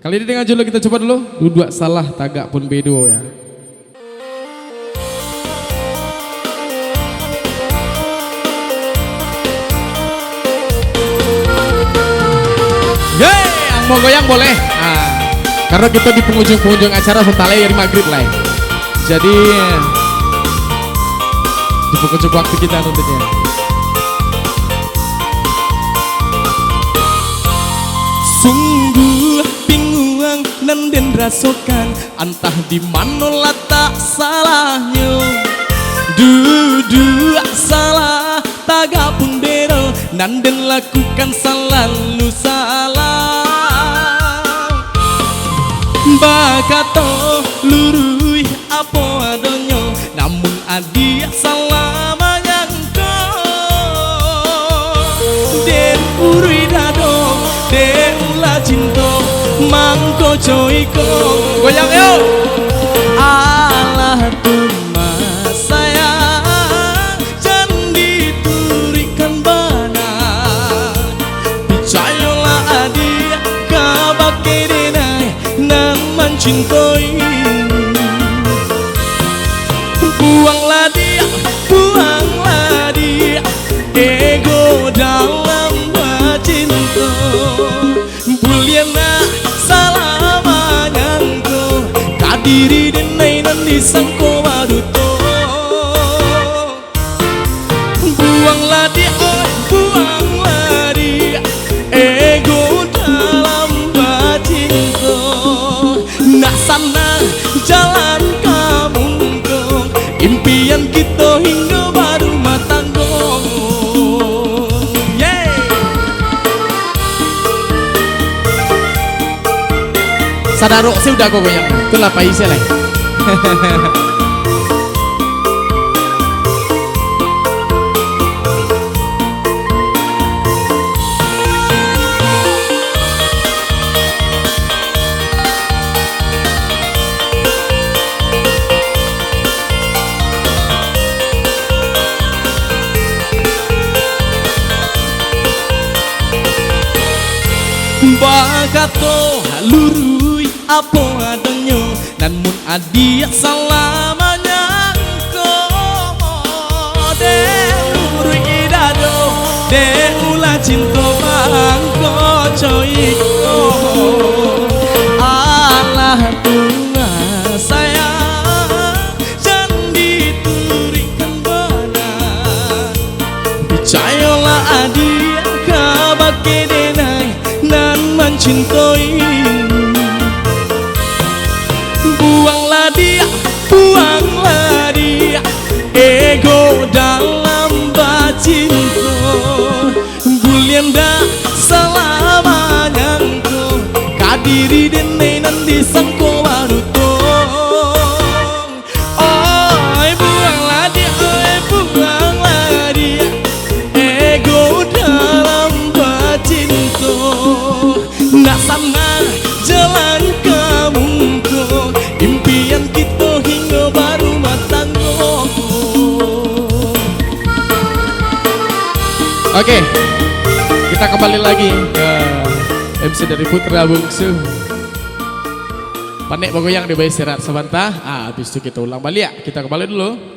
Kali ini dengan judul kita coba dulu. Dua salah tagak pun bedo ya. Yeay, yang mau goyang boleh. Nah, karena kita di penghujung acara setelah dari maghrib lah. Jadi di penghujung waktu kita tentunya. Sungguh bingung nanden rasokan, entah di mana letak salahnya. Duduk salah tagak pun bero, nanden lakukan selalu salah. Bakato lurui apa adanya, namun adia salah menyangka. Den urui dado, den ulah cinta, mangko joiko. Goyang yuk. Allah tuma sayang, jangan diturikan bana. Percayalah adia kabake denai, nan mencintai. Buanglah dia, ego dalam cinta. Buliana salah menyangko, kadiri denai nan disangko waduto. Buanglah dia, ego dalam cinta. Nak sana jalan kamu kong, impian kita hingga baru matanggo. Yeah. Sadaro sih udah kok goyang, itulah paisnya lah. Bakato lurui apa adanya, namun adia salah menyangko. De urui dado, de ulah cinta mangko coiko. Allah Tuhan sayang, jangan diturikan benar. Percayalah adia kabake denai, nan mencintai. Buanglah dia, ego dalam cinta. Bulianda salah menyangko, kadiri denai nan disangko waduto. Oi buanglah dia, ego dalam cinta. Nak sana jalan kamu kok, impian kita hingga baru matanggo. Oke, kita kembali lagi ke MC dari Putra Bungsu. Panik bagoyang di istirahat sebentar. Habis itu kita ulang balik ya. Kita kembali dulu.